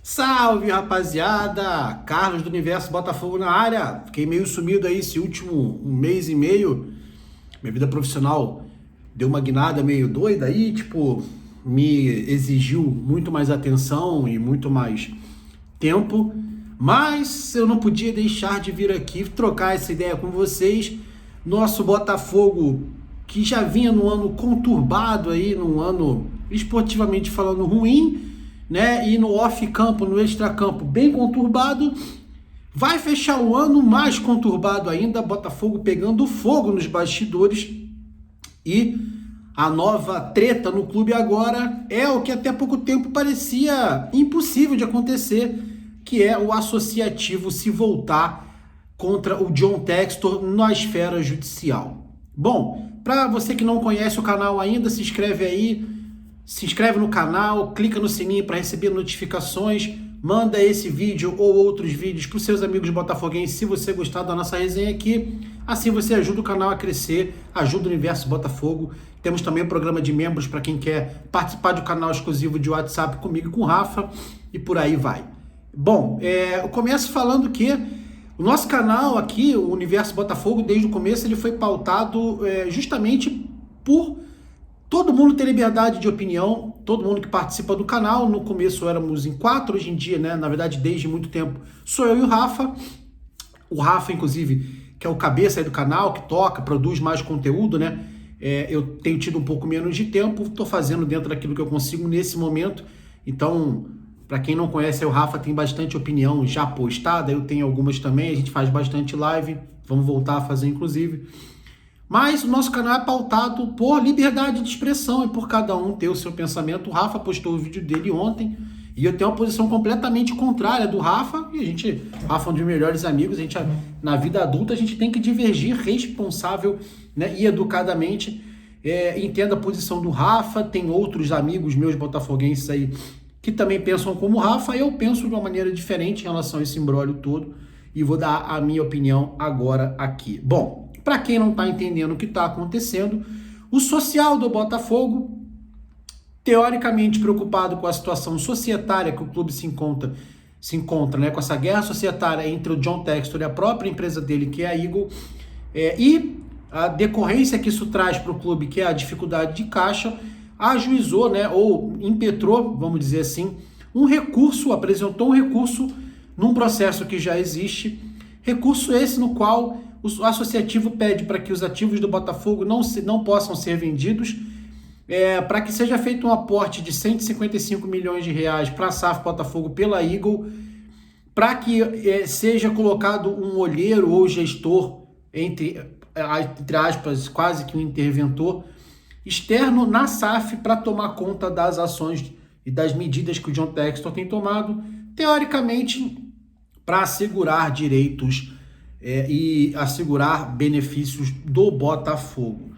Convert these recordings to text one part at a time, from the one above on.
Salve, rapaziada! Carlos do Universo Botafogo na área. Fiquei meio sumido aí esse último um mês e meio. Minha vida profissional deu uma guinada meio doida aí, me exigiu muito mais atenção e muito mais tempo. Mas eu não podia deixar de vir aqui trocar essa ideia com vocês. Nosso Botafogo, que já vinha num ano conturbado aí, num ano esportivamente falando ruim, né? E no off-campo, no extra-campo, bem conturbado, vai fechar o ano mais conturbado ainda, Botafogo pegando fogo nos bastidores, e a nova treta no clube agora é o que até pouco tempo parecia impossível de acontecer, que é o associativo se voltar contra o John Textor na esfera judicial. Bom, para você que não conhece o canal ainda, se inscreve aí, se inscreve no canal, clica no sininho para receber notificações, manda esse vídeo ou outros vídeos para os seus amigos botafoguenses se você gostar da nossa resenha aqui. Assim você ajuda o canal a crescer, ajuda o Universo Botafogo. Temos também o programa de membros para quem quer participar do canal exclusivo de WhatsApp comigo e com o Rafa, e por aí vai. Bom, eu começo falando que o nosso canal aqui, o Universo Botafogo, desde o começo ele foi pautado justamente por todo mundo ter liberdade de opinião, todo mundo que participa do canal. No começo éramos em 4, hoje em dia, né, na verdade desde muito tempo, sou eu e o Rafa. O Rafa, inclusive, que é o cabeça aí do canal, que toca, produz mais conteúdo, né? Eu tenho tido um pouco menos de tempo, estou fazendo dentro daquilo que eu consigo nesse momento. Então, para quem não conhece, o Rafa tem bastante opinião já postada, eu tenho algumas também, a gente faz bastante live, vamos voltar a fazer inclusive. Mas o nosso canal é pautado por liberdade de expressão e por cada um ter o seu pensamento. O Rafa postou o vídeo dele ontem e eu tenho uma posição completamente contrária do Rafa. E Rafa é um dos melhores amigos, na vida adulta a gente tem que divergir responsável, né, e educadamente. Entenda a posição do Rafa, tem outros amigos meus botafoguenses aí que também pensam como o Rafa. Eu penso de uma maneira diferente em relação a esse imbróglio todo e vou dar a minha opinião agora aqui. Bom, para quem não está entendendo o que está acontecendo, o social do Botafogo, teoricamente preocupado com a situação societária que o clube se encontra, né, com essa guerra societária entre o John Textor e a própria empresa dele, que é a Eagle, e a decorrência que isso traz para o clube, que é a dificuldade de caixa, ajuizou, né, ou impetrou, vamos dizer assim, apresentou um recurso num processo que já existe, recurso esse no qual o associativo pede para que os ativos do Botafogo não possam ser vendidos, para que seja feito um aporte de 155 milhões de reais para a SAF Botafogo pela Eagle, para que seja colocado um olheiro ou gestor, entre aspas, quase que um interventor externo na SAF para tomar conta das ações e das medidas que o John Textor tem tomado, teoricamente, para assegurar direitos e assegurar benefícios do Botafogo.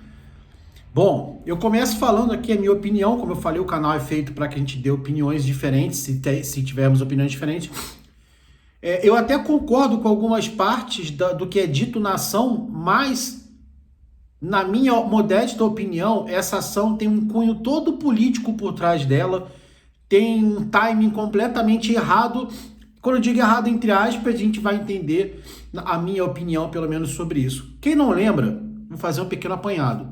Bom, eu começo falando aqui a minha opinião. Como eu falei, o canal é feito para que a gente dê opiniões diferentes, se tivermos opiniões diferentes. Eu até concordo com algumas partes do que é dito na ação, mas, na minha modesta opinião, essa ação tem um cunho todo político por trás dela, tem um timing completamente errado. Quando eu digo errado, entre aspas, a gente vai entender a minha opinião, pelo menos, sobre isso. Quem não lembra, vou fazer um pequeno apanhado.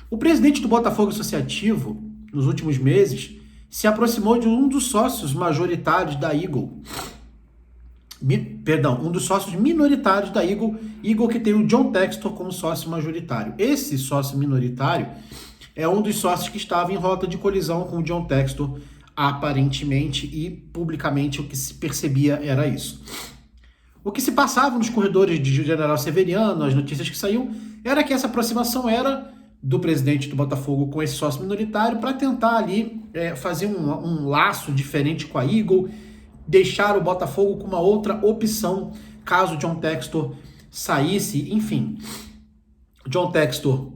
O presidente do Botafogo Associativo, nos últimos meses, se aproximou de um dos sócios majoritários da Eagle. Um dos sócios minoritários da Eagle que tem o John Textor como sócio majoritário. Esse sócio minoritário é um dos sócios que estava em rota de colisão com o John Textor, aparentemente, e publicamente o que se percebia era isso. O que se passava nos corredores de General Severiano, as notícias que saíam, era que essa aproximação era do presidente do Botafogo com esse sócio minoritário para tentar ali fazer um laço diferente com a Eagle, deixar o Botafogo com uma outra opção caso o John Textor saísse. Enfim, John Textor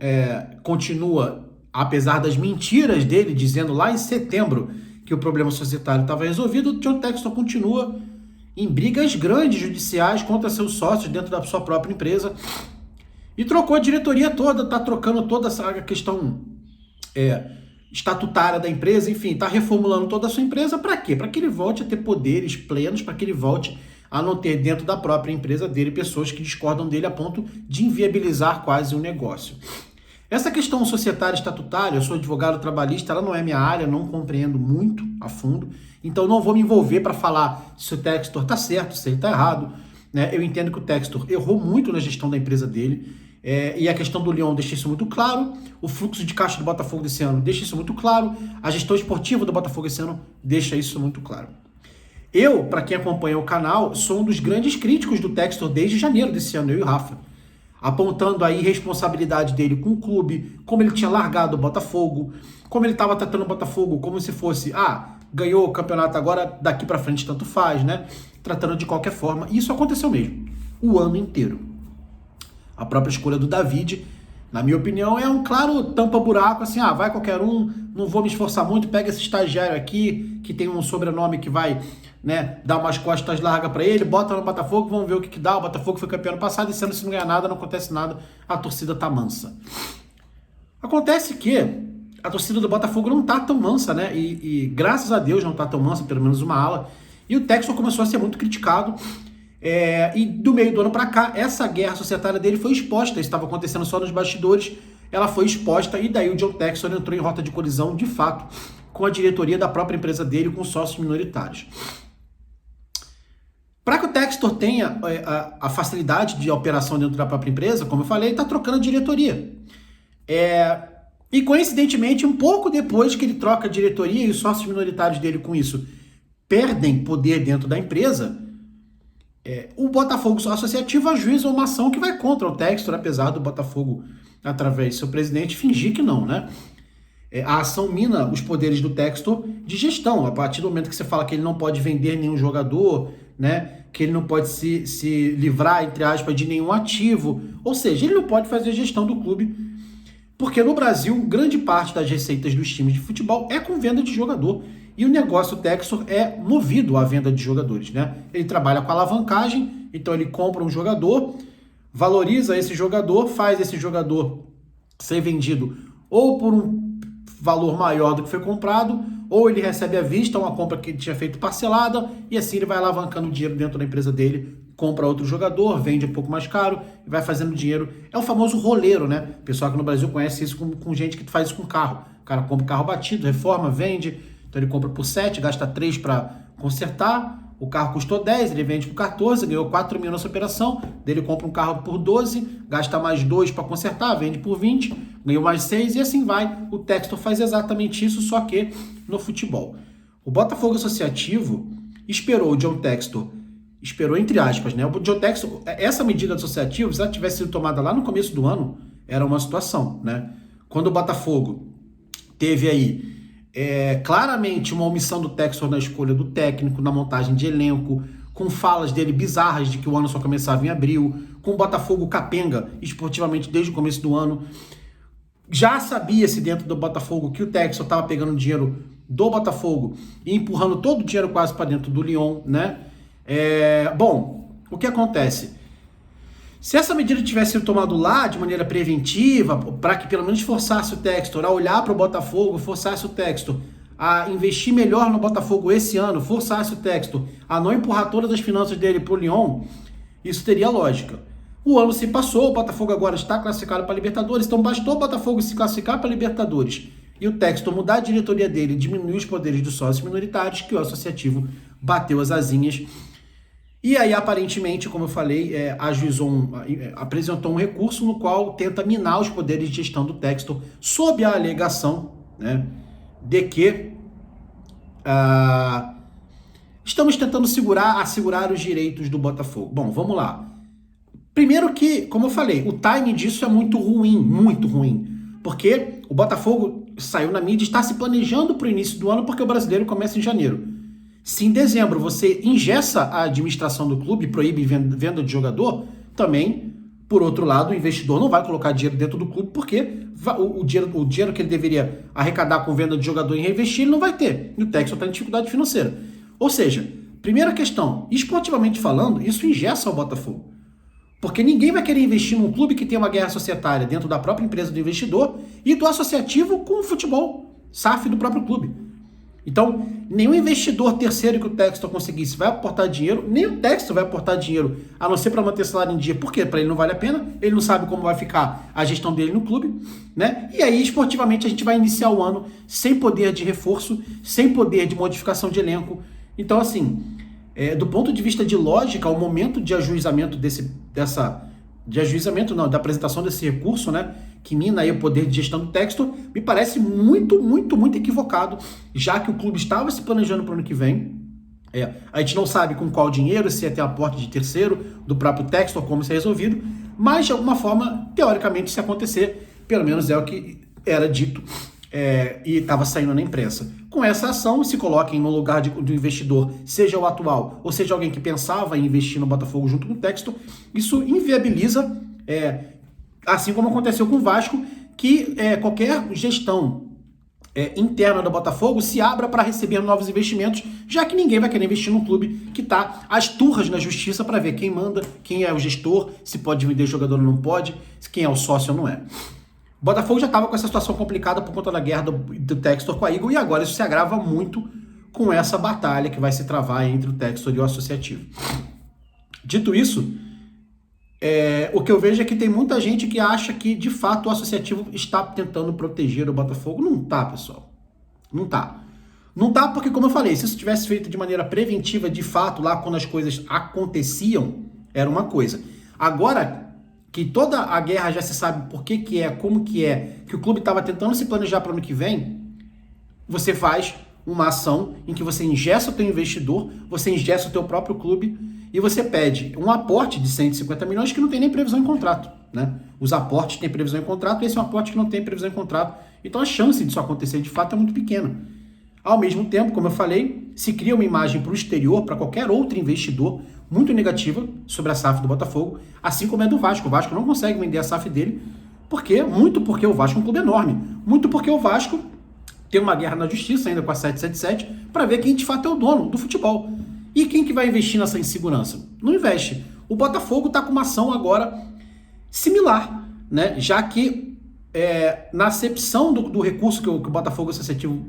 continua, apesar das mentiras dele, dizendo lá em setembro que o problema societário estava resolvido, o John Textor continua em brigas grandes judiciais contra seus sócios dentro da sua própria empresa e trocou a diretoria toda, está trocando toda essa questão estatutária da empresa, enfim, está reformulando toda a sua empresa para quê? Para que ele volte a ter poderes plenos, para que ele volte a não ter dentro da própria empresa dele pessoas que discordam dele a ponto de inviabilizar quase o negócio. Essa questão societária estatutária, eu sou advogado trabalhista, ela não é minha área, não compreendo muito a fundo, então não vou me envolver para falar se o Textor está certo, se ele está errado, né? Eu entendo que o Textor errou muito na gestão da empresa dele, e a questão do Lyon deixa isso muito claro, o fluxo de caixa do Botafogo desse ano deixa isso muito claro, a gestão esportiva do Botafogo esse ano deixa isso muito claro. Eu, para quem acompanha o canal, sou um dos grandes críticos do Textor desde janeiro desse ano, eu e o Rafa, apontando a irresponsabilidade dele com o clube, como ele tinha largado o Botafogo, como ele estava tratando o Botafogo como se fosse, ganhou o campeonato agora, daqui para frente tanto faz, né? Tratando de qualquer forma. E isso aconteceu mesmo, o ano inteiro. A própria escolha do David, na minha opinião, é um claro tampa-buraco, assim, vai qualquer um, não vou me esforçar muito, pega esse estagiário aqui, que tem um sobrenome que vai, né, dar umas costas largas para ele, bota no Botafogo, vamos ver o que dá. O Botafogo foi campeão ano passado, esse ano se não ganhar nada, não acontece nada, a torcida tá mansa. Acontece que a torcida do Botafogo não tá tão mansa, né, e graças a Deus não tá tão mansa, pelo menos uma ala, e o Textor começou a ser muito criticado. E do meio do ano para cá, essa guerra societária dele foi exposta, estava acontecendo só nos bastidores, ela foi exposta, e daí o John Textor entrou em rota de colisão, de fato, com a diretoria da própria empresa dele, com sócios minoritários. Para que o Textor tenha a facilidade de operação dentro da própria empresa, como eu falei, ele está trocando a diretoria. E coincidentemente, um pouco depois que ele troca a diretoria e os sócios minoritários dele com isso perdem poder dentro da empresa, o Botafogo Associativo ajuiza uma ação que vai contra o Textor, apesar do Botafogo, através do seu presidente, fingir que não, né? A ação mina os poderes do Textor de gestão, a partir do momento que você fala que ele não pode vender nenhum jogador, né? Que ele não pode se livrar, entre aspas, de nenhum ativo, ou seja, ele não pode fazer a gestão do clube, porque no Brasil, grande parte das receitas dos times de futebol é com venda de jogador. E o negócio Textor é movido à venda de jogadores, né? Ele trabalha com alavancagem, então ele compra um jogador, valoriza esse jogador, faz esse jogador ser vendido ou por um valor maior do que foi comprado, ou ele recebe à vista uma compra que ele tinha feito parcelada, e assim ele vai alavancando dinheiro dentro da empresa dele, compra outro jogador, vende um pouco mais caro e vai fazendo dinheiro. É o famoso roleiro, né? O pessoal que no Brasil conhece isso com gente que faz isso com carro. O cara compra o carro batido, reforma, vende. Então ele compra por 7, gasta 3 para consertar, o carro custou 10, ele vende por 14, ganhou 4 mil nessa operação, daí ele compra um carro por 12, gasta mais 2 para consertar, vende por 20, ganhou mais 6 e assim vai. O Textor faz exatamente isso, só que no futebol. O Botafogo Associativo esperou o John Textor, esperou entre aspas, né? O John Textor, essa medida associativa, se ela tivesse sido tomada lá no começo do ano, era uma situação, né? Quando o Botafogo teve aí claramente uma omissão do Textor na escolha do técnico, na montagem de elenco, com falas dele bizarras de que o ano só começava em abril, com o Botafogo capenga esportivamente desde o começo do ano. Já sabia-se dentro do Botafogo que o Textor estava pegando dinheiro do Botafogo e empurrando todo o dinheiro quase para dentro do Lyon, né? Bom, o que acontece? Se essa medida tivesse sido tomada lá de maneira preventiva, para que pelo menos forçasse o Textor a olhar para o Botafogo, forçasse o Textor a investir melhor no Botafogo esse ano, forçasse o Textor a não empurrar todas as finanças dele para o Lyon, isso teria lógica. O ano se passou, o Botafogo agora está classificado para a Libertadores, então bastou o Botafogo se classificar para a Libertadores e o Textor mudar a diretoria dele, diminuir os poderes dos sócios minoritários, que o associativo bateu as asinhas. E aí, aparentemente, como eu falei, apresentou um recurso no qual tenta minar os poderes de gestão do Textor, sob a alegação, né, de que estamos tentando assegurar os direitos do Botafogo. Bom, vamos lá. Primeiro que, como eu falei, o timing disso é muito ruim, porque o Botafogo saiu na mídia e está se planejando para o início do ano, porque o brasileiro começa em janeiro. Se em dezembro você engessa a administração do clube, proíbe venda de jogador, também, por outro lado, o investidor não vai colocar dinheiro dentro do clube, porque o dinheiro que ele deveria arrecadar com venda de jogador e reinvestir, ele não vai ter. E o Textor está em dificuldade financeira. Ou seja, primeira questão, esportivamente falando, isso engessa o Botafogo. Porque ninguém vai querer investir num clube que tem uma guerra societária dentro da própria empresa do investidor e do associativo com o futebol. SAF do próprio clube. Então, nenhum investidor terceiro que o Textor conseguisse vai aportar dinheiro, nem o Textor vai aportar dinheiro, a não ser para manter o salário em dia. Por quê? Para ele não vale a pena, ele não sabe como vai ficar a gestão dele no clube, né? E aí, esportivamente, a gente vai iniciar o ano sem poder de reforço, sem poder de modificação de elenco. Então, assim, do ponto de vista de lógica, o momento de ajuizamento da apresentação desse recurso, né, que mina aí o poder de gestão do Textor, me parece muito, muito, muito equivocado, já que o clube estava se planejando para o ano que vem. A gente não sabe com qual dinheiro, se ia ter aporte de terceiro, do próprio Textor, como isso é resolvido, mas de alguma forma, teoricamente, se acontecer, pelo menos é o que era dito e estava saindo na imprensa. Com essa ação, se coloquem no lugar do investidor, seja o atual, ou seja alguém que pensava em investir no Botafogo junto com o Textor, isso inviabiliza, assim como aconteceu com o Vasco, que qualquer gestão interna do Botafogo se abra para receber novos investimentos, já que ninguém vai querer investir num clube que está às turras na justiça para ver quem manda, quem é o gestor, se pode vender jogador ou não pode, quem é o sócio ou não é. O Botafogo já estava com essa situação complicada por conta da guerra do Textor com a Eagle, e agora isso se agrava muito com essa batalha que vai se travar entre o Textor e o associativo. Dito isso, o que eu vejo é que tem muita gente que acha que, de fato, o associativo está tentando proteger o Botafogo. Não tá, pessoal. Não tá. Não tá porque, como eu falei, se isso tivesse feito de maneira preventiva, de fato, lá quando as coisas aconteciam, era uma coisa. Agora que toda a guerra já se sabe por que como que o clube estava tentando se planejar para o ano que vem, você faz uma ação em que você ingessa o teu investidor, você ingessa o teu próprio clube e você pede um aporte de 150 milhões que não tem nem previsão em contrato, né? Os aportes têm previsão em contrato, esse é um aporte que não tem previsão em contrato. Então a chance disso acontecer de fato é muito pequena. Ao mesmo tempo, como eu falei, se cria uma imagem para o exterior, para qualquer outro investidor, muito negativa sobre a SAF do Botafogo, assim como é do Vasco. O Vasco não consegue vender a SAF dele, muito porque o Vasco é um clube enorme, muito porque o Vasco tem uma guerra na justiça ainda com a 777 para ver quem de fato é o dono do futebol. E quem que vai investir nessa insegurança? Não investe. O Botafogo está com uma ação agora similar, né? Já que na acepção do recurso que o Botafogo Associativo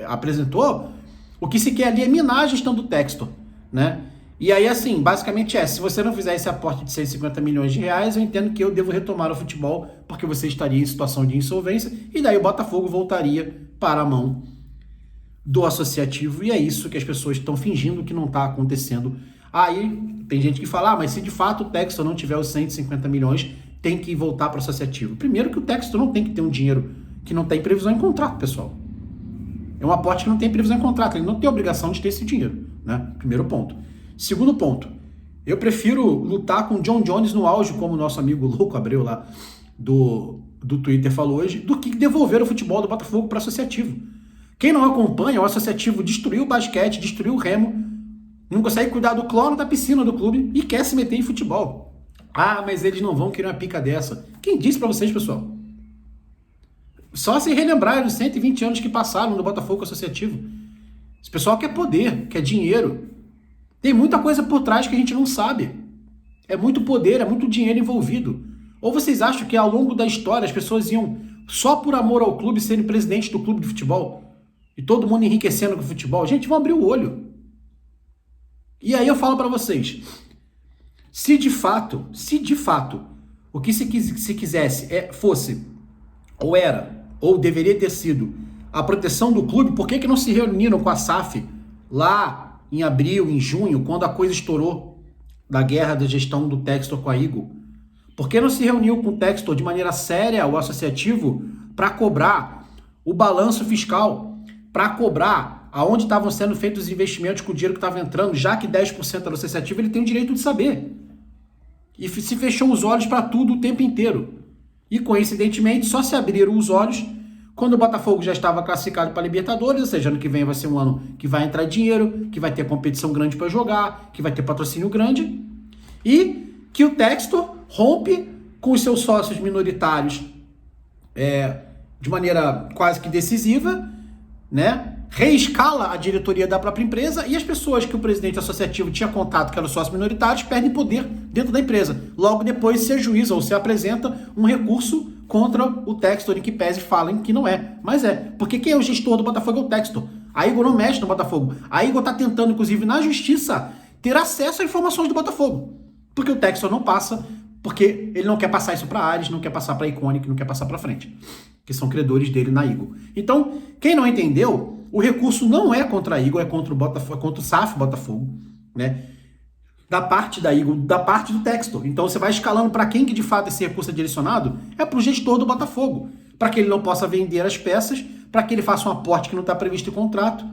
apresentou, o que se quer ali é minar a gestão do Textor, né? E aí, assim, basicamente se você não fizer esse aporte de 150 milhões de reais, eu entendo que eu devo retomar o futebol, porque você estaria em situação de insolvência, e daí o Botafogo voltaria para a mão do associativo, e é isso que as pessoas estão fingindo que não está acontecendo. Aí tem gente que fala, mas se de fato o Textor não tiver os 150 milhões, tem que voltar para o associativo. Primeiro que o Textor não tem que ter um dinheiro que não tem previsão em contrato, pessoal. É um aporte que não tem previsão em contrato, ele não tem obrigação de ter esse dinheiro, né? Primeiro ponto. Segundo ponto, eu prefiro lutar com o John Jones no auge, como o nosso amigo Louco Abreu lá do Twitter falou hoje, do que devolver o futebol do Botafogo para o associativo. Quem não acompanha, o associativo destruiu o basquete, destruiu o remo, não consegue cuidar do cloro da piscina do clube e quer se meter em futebol. Ah, mas eles não vão querer uma pica dessa. Quem disse para vocês, pessoal? Só se relembrar dos 120 anos que passaram no Botafogo Associativo. Esse pessoal quer poder, quer dinheiro. Tem muita coisa por trás que a gente não sabe. É muito poder, é muito dinheiro envolvido. Ou vocês acham que ao longo da história as pessoas iam, só por amor ao clube, serem presidente do clube de futebol? E todo mundo enriquecendo com o futebol? Gente, vão abrir o olho. E aí eu falo para vocês, se de fato, o que se quisesse fosse, ou era, ou deveria ter sido, a proteção do clube, por que não se reuniram com a SAF lá em abril, em junho, quando a coisa estourou da guerra da gestão do Textor com a Eagle? Por que não se reuniu com o Textor de maneira séria, o associativo, para cobrar o balanço fiscal, para cobrar aonde estavam sendo feitos os investimentos com o dinheiro que estava entrando, já que 10% do associativo ele tem o direito de saber? E se fechou os olhos para tudo o tempo inteiro. E, coincidentemente, só se abriram os olhos quando o Botafogo já estava classificado para a Libertadores, ou seja, ano que vem vai ser um ano que vai entrar dinheiro, que vai ter competição grande para jogar, que vai ter patrocínio grande, e que o Textor rompe com os seus sócios minoritários de maneira quase que decisiva, né? Reescala a diretoria da própria empresa e as pessoas que o presidente associativo tinha contato, que eram sócios minoritários, perdem poder dentro da empresa. Logo depois se ajuiza ou se apresenta um recurso contra o Textor, em que pese falem que não é. Mas é, porque quem é o gestor do Botafogo é o Textor. A Igor não mexe no Botafogo. A Igor tá tentando, inclusive, na justiça, ter acesso a informações do Botafogo. Porque o Textor não passa, porque ele não quer passar isso para Ares, não quer passar para Iconic, não quer passar para frente, que são credores dele na Igor. Então, quem não entendeu, o recurso não é contra a Igor, é contra o Botafogo, é contra o SAF Botafogo, né? Da parte da Igor, da parte do Textor. Então você vai escalando para quem que de fato esse recurso é direcionado, é para o gestor do Botafogo, para que ele não possa vender as peças, para que ele faça um aporte que não está previsto em contrato.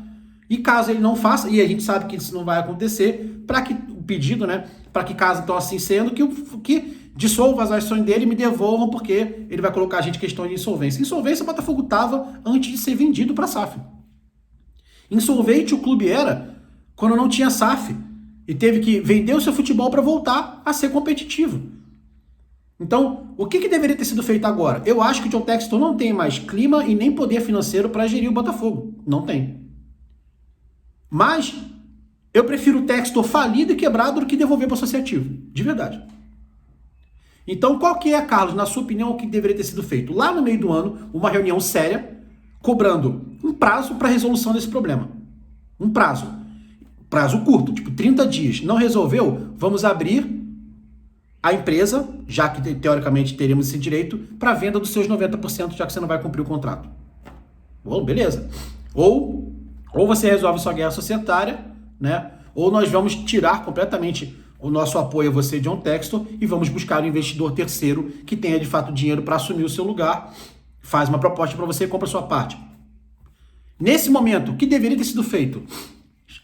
E caso ele não faça, e a gente sabe que isso não vai acontecer, para que o pedido, né, para que caso então assim sendo, que dissolva as ações dele e me devolvam, porque ele vai colocar a gente em questão de insolvência. Insolvência o Botafogo estava antes de ser vendido para a SAF. Insolvente o clube era quando não tinha SAF e teve que vender o seu futebol para voltar a ser competitivo. Então, o que deveria ter sido feito agora? Eu acho que o John Textor não tem mais clima e nem poder financeiro para gerir o Botafogo. Não tem. Mas eu prefiro o Textor falido e quebrado do que devolver para o associativo. De verdade. Então, qual que é, Carlos, na sua opinião, o que deveria ter sido feito? Lá no meio do ano, uma reunião séria, cobrando um prazo para resolução desse problema. Um prazo curto, tipo 30 dias. Não resolveu? Vamos abrir a empresa, já que teoricamente teremos esse direito, para venda dos seus 90%, já que você não vai cumprir o contrato. Bom, beleza. Ou você resolve sua guerra societária, né? Ou nós vamos tirar completamente o nosso apoio a você, John Textor, e vamos buscar um investidor terceiro que tenha de fato dinheiro para assumir o seu lugar, faz uma proposta para você e compra a sua parte. Nesse momento, o que deveria ter sido feito?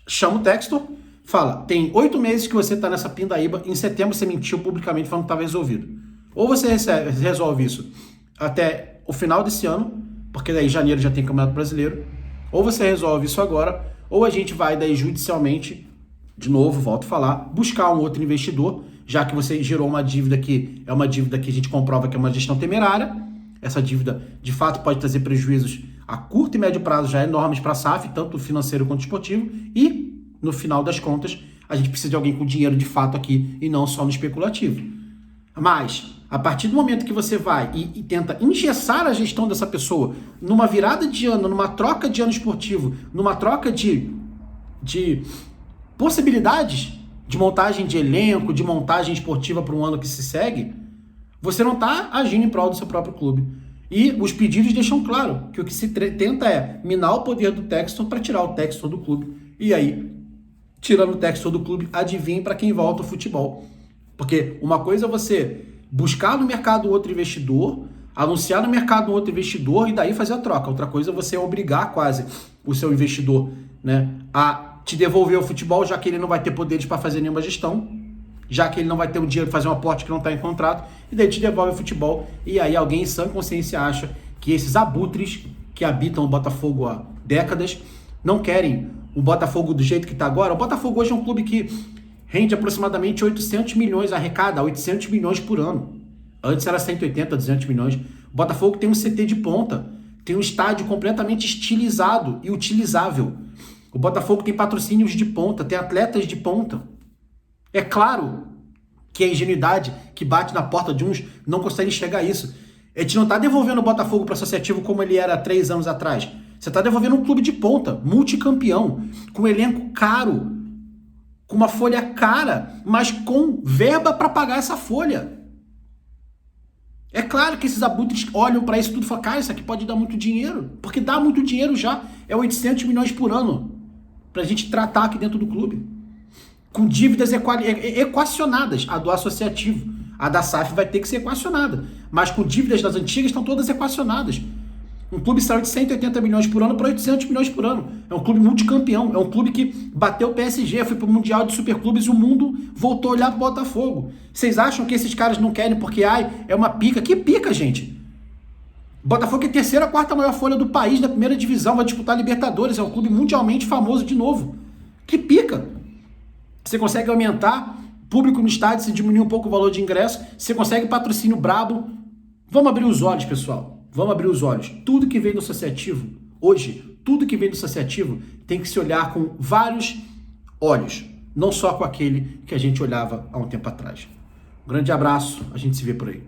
Chama o Textor, fala, tem 8 meses que você está nessa pindaíba, em setembro você mentiu publicamente falando que estava resolvido. Ou você resolve isso até o final desse ano, porque daí em janeiro já tem Campeonato Brasileiro, ou você resolve isso agora, ou a gente vai daí judicialmente, de novo, volto a falar, buscar um outro investidor, já que você gerou uma dívida que é uma dívida que a gente comprova que é uma gestão temerária. Essa dívida, de fato, pode trazer prejuízos a curto e médio prazo já enormes para a SAF, tanto financeiro quanto esportivo, e, no final das contas, a gente precisa de alguém com dinheiro de fato aqui e não só no especulativo. Mas, a partir do momento que você vai e tenta engessar a gestão dessa pessoa numa virada de ano, numa troca de ano esportivo, numa troca de possibilidades de montagem de elenco, de montagem esportiva para um ano que se segue, você não está agindo em prol do seu próprio clube. E os pedidos deixam claro que o que se tenta é minar o poder do Textor para tirar o Textor do clube. E aí, tirando o Textor do clube, adivinhe para quem volta o futebol. Porque uma coisa é você buscar no mercado outro investidor, anunciar no mercado outro investidor e daí fazer a troca. Outra coisa é você obrigar quase o seu investidor, né, a te devolver o futebol, já que ele não vai ter poderes para fazer nenhuma gestão, já que ele não vai ter o dinheiro para fazer um aporte que não está em contrato, e daí te devolve o futebol, e aí alguém em sã consciência acha que esses abutres que habitam o Botafogo há décadas não querem o Botafogo do jeito que está agora. O Botafogo hoje é um clube que rende aproximadamente 800 milhões, arrecada 800 milhões por ano. Antes era 180, 200 milhões. O Botafogo tem um CT de ponta, tem um estádio completamente estilizado e utilizável. O Botafogo tem patrocínios de ponta, tem atletas de ponta. É claro que a ingenuidade que bate na porta de uns não consegue enxergar isso. A gente não está devolvendo o Botafogo para o associativo como ele era há 3 anos atrás. Você está devolvendo um clube de ponta, multicampeão, com um elenco caro, com uma folha cara, mas com verba para pagar essa folha. É claro que esses abutres olham para isso tudo e falam, cara, isso aqui pode dar muito dinheiro, porque dá muito dinheiro já, é 800 milhões por ano, para a gente tratar aqui dentro do clube. Com dívidas equacionadas, a do associativo. A da SAF vai ter que ser equacionada, mas com dívidas das antigas estão todas equacionadas. Um clube saiu de 180 milhões por ano para 800 milhões por ano. É um clube multicampeão, é um clube que bateu o PSG, foi para o Mundial de Superclubes e o mundo voltou a olhar para o Botafogo. Vocês acham que esses caras não querem porque é uma pica? Que pica, gente? Botafogo é a 3ª, 4ª maior folha do país na primeira divisão, vai disputar Libertadores, é um clube mundialmente famoso de novo. Que pica! Você consegue aumentar público no estádio, se diminuir um pouco o valor de ingresso, você consegue patrocínio brabo. Vamos abrir os olhos, pessoal. Vamos abrir os olhos. Tudo que vem do associativo, hoje, tudo que vem do associativo tem que se olhar com vários olhos, não só com aquele que a gente olhava há um tempo atrás. Um grande abraço, a gente se vê por aí.